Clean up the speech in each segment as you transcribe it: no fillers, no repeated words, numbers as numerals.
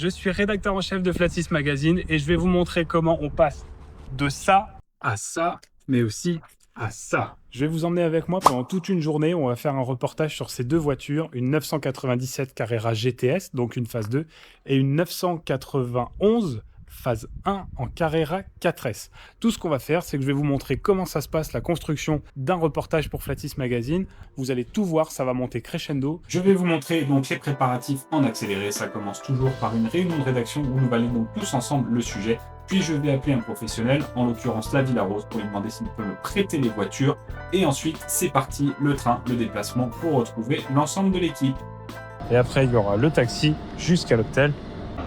je suis rédacteur en chef de Flatsys Magazine et je vais vous montrer comment on passe de ça à ça, mais aussi à ça. Je vais vous emmener avec moi pendant toute une journée. On va faire un reportage sur ces deux voitures, une 997 Carrera GTS, donc une phase 2, et une 991 phase 1 en Carrera 4S. Tout ce qu'on va faire, c'est que je vais vous montrer comment ça se passe, la construction d'un reportage pour Flatsys Magazine. Vous allez tout voir, ça va monter crescendo. Je vais vous montrer donc les préparatifs en accéléré. Ça commence toujours par une réunion de rédaction où nous validons tous ensemble le sujet. Puis je vais appeler un professionnel, en l'occurrence la Villa Rose, pour lui demander s'il peut me prêter les voitures. Et ensuite, c'est parti, le train, le déplacement pour retrouver l'ensemble de l'équipe. Et après, il y aura le taxi jusqu'à l'hôtel.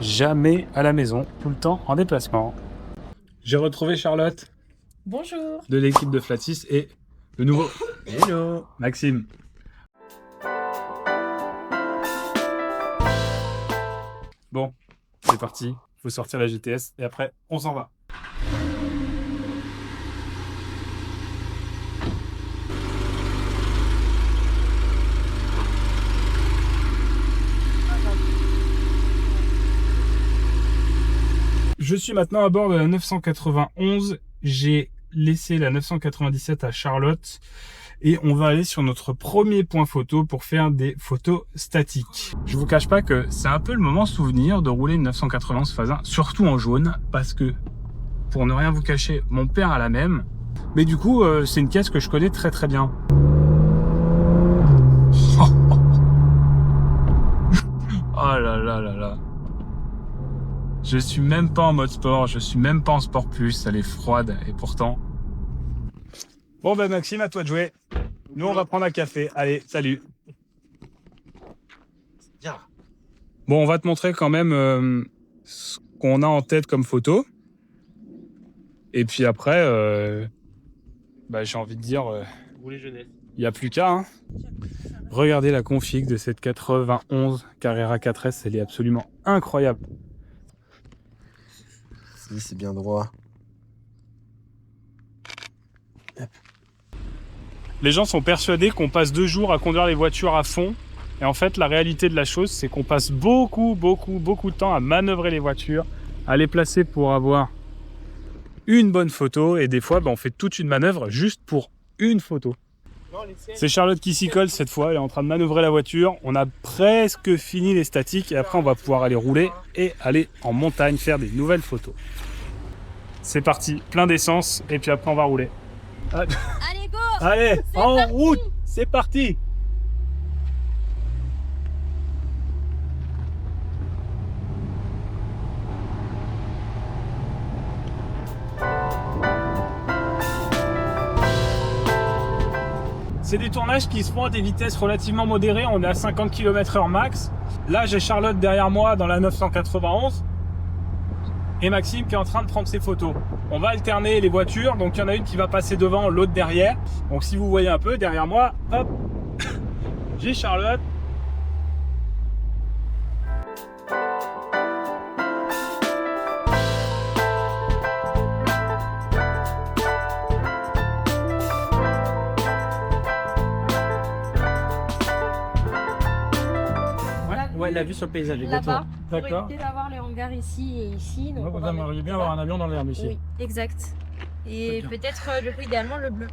Jamais à la maison, tout le temps en déplacement. J'ai retrouvé Charlotte. Bonjour. De l'équipe de Flatsys et de nouveau Hello. Maxime. Bon, c'est parti. Faut sortir la GTS et après, on s'en va. Je suis maintenant à bord de la 991. J'ai laissé la 997 à Charlotte et on va aller sur notre premier point photo pour faire des photos statiques. Je vous cache pas que c'est un peu le moment souvenir de rouler une 991 phase 1, surtout en jaune, parce que pour ne rien vous cacher, mon père a la même, mais du coup c'est une caisse que je connais très très bien. Oh là là là là. Je suis même pas en mode sport, je suis même pas en sport plus, elle est froide et pourtant... Bon ben Maxime, à toi de jouer. Nous on va prendre un café, allez, salut. Bien. Bon, on va te montrer quand même ce qu'on a en tête comme photo. Et puis après, j'ai envie de dire, il n'y a plus qu'à. Hein. Regardez la config de cette 91 Carrera 4S, elle est absolument incroyable. Si, c'est bien droit. Les gens sont persuadés qu'on passe 2 jours à conduire les voitures à fond. Et en fait, la réalité de la chose, c'est qu'on passe beaucoup de temps à manœuvrer les voitures, à les placer pour avoir une bonne photo. Et des fois, on fait toute une manœuvre juste pour une photo. C'est Charlotte qui s'y colle cette fois. Elle est en train de manœuvrer la voiture. On a presque fini les statiques. Et après, on va pouvoir aller rouler et aller en montagne faire des nouvelles photos. C'est parti, plein d'essence. Et puis après, on va rouler. Allez, go! Allez, en parti. route, c'est parti. C'est des tournages qui se font à des vitesses relativement modérées. On est à 50 km/h max. Là, j'ai Charlotte derrière moi dans la 991. Et Maxime qui est en train de prendre ses photos. On va alterner les voitures, donc il y en a une qui va passer devant, l'autre derrière. Donc si vous voyez un peu, derrière moi, hop, j'ai Charlotte. Ouais, la vue sur le paysage, exactement. Là-bas, pour D'accord. éviter d'avoir les hangars ici et ici. Donc Vous on va aimeriez mettre bien ça. avoir un avion dans l'herbe ici. Oui, exact. Et peut-être idéalement le bleu.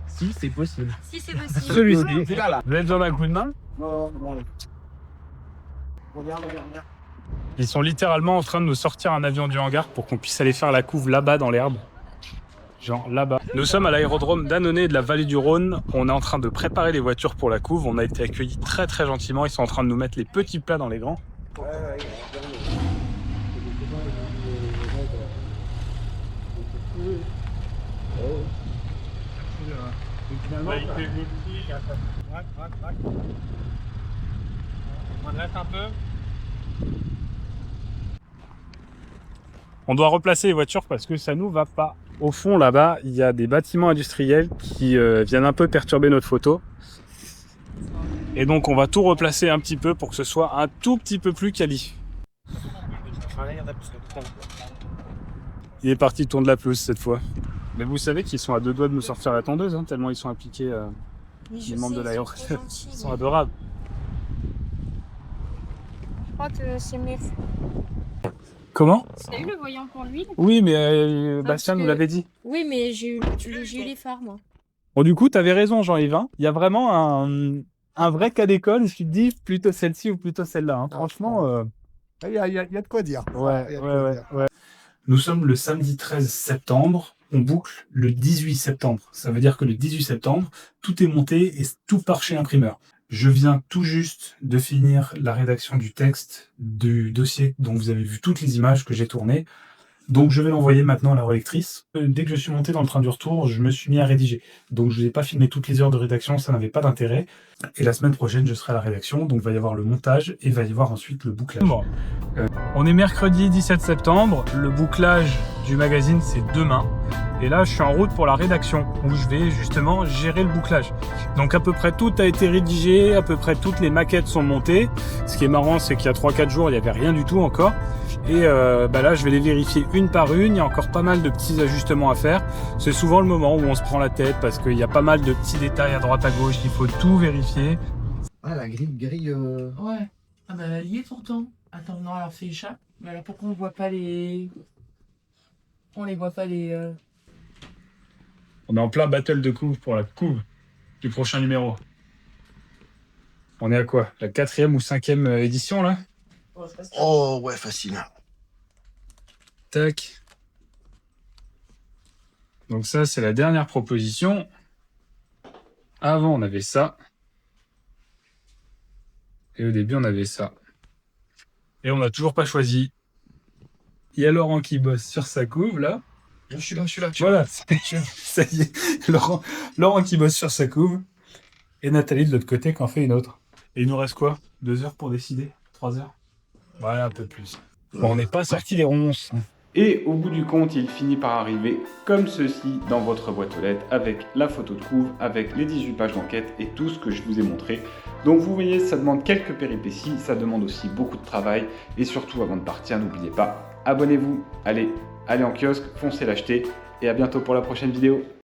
Si, c'est possible. Si c'est possible. Celui-ci. C'est là. Vous avez besoin d'un coup de main? Regarde. Ils sont littéralement en train de nous sortir un avion du hangar pour qu'on puisse aller faire la couve là-bas dans l'herbe. Genre là-bas. Nous sommes à l'aérodrome d'Annonay de la vallée du Rhône. On est en train de préparer les voitures pour la couve. On a été accueillis très très gentiment. Ils sont en train de nous mettre les petits plats dans les grands. On doit replacer les voitures parce que ça nous va pas. Au fond, là-bas, il y a des bâtiments industriels qui viennent un peu perturber notre photo. Et donc, on va tout replacer un petit peu pour que ce soit un tout petit peu plus quali. Il est parti, tourne la pelouse cette fois. Mais vous savez qu'ils sont à 2 doigts de me sortir la tondeuse, hein, tellement ils sont impliqués, les membres de l'aéro. Ils sont adorables. Je crois que c'est mieux. Comment? T'as eu le voyant pour l'huile? Oui, mais Bastien parce nous que- l'avait dit. Oui, mais j'ai eu les phares, moi. Bon, du coup, t'avais raison, Jean-Yves. Hein. Il y a vraiment un vrai cas d'école. Tu te dis plutôt celle-ci ou plutôt celle-là. Hein. Franchement, Il y a de quoi dire. ouais, Il y a de ouais, quoi ouais, dire. ouais. Nous sommes le samedi 13 septembre. On boucle le 18 septembre. Ça veut dire que le 18 septembre, tout est monté et tout part chez l'imprimeur. Je viens tout juste de finir la rédaction du texte du dossier dont vous avez vu toutes les images que j'ai tournées. Donc je vais l'envoyer maintenant à la relectrice. Dès que je suis monté dans le train du retour, je me suis mis à rédiger. Donc je n'ai pas filmé toutes les heures de rédaction, ça n'avait pas d'intérêt. Et la semaine prochaine, je serai à la rédaction, donc il va y avoir le montage et il va y avoir ensuite le bouclage. On est mercredi 17 septembre, le bouclage du magazine c'est demain. Et là, je suis en route pour la rédaction où je vais justement gérer le bouclage. Donc à peu près tout a été rédigé, à peu près toutes les maquettes sont montées. Ce qui est marrant, c'est qu'il y a 3-4 jours, il n'y avait rien du tout encore. Et là, je vais les vérifier une par une. Il y a encore pas mal de petits ajustements à faire. C'est souvent le moment où on se prend la tête parce qu'il y a pas mal de petits détails à droite à gauche. Il faut tout vérifier. Ah, la grille. Ouais. Ah bah elle y est pourtant. Attends, non, alors c'est échappe. Mais alors pourquoi on voit pas les... On les voit pas les... On est en plein battle de couve pour la couve du prochain numéro. On est à quoi? La 4e ou 5e édition là? Oh, ouais, facile. Tac. Donc ça, c'est la dernière proposition. Avant, on avait ça. Et au début, on avait ça. Et on n'a toujours pas choisi. Il y a Laurent qui bosse sur sa couve, là. Je suis là. Voilà, ça y est. Laurent qui bosse sur sa couve. Et Nathalie de l'autre côté qui en fait une autre. Et il nous reste quoi? 2 heures pour décider? 3 heures? Ouais, un peu plus. Bon, on n'est pas sorti les ronces. Et au bout du compte, il finit par arriver comme ceci dans votre boîte aux lettres avec la photo de couve, avec les 18 pages d'enquête et tout ce que je vous ai montré. Donc vous voyez, ça demande quelques péripéties, ça demande aussi beaucoup de travail. Et surtout, avant de partir, n'oubliez pas, abonnez-vous, allez en kiosque, foncez l'acheter. Et à bientôt pour la prochaine vidéo.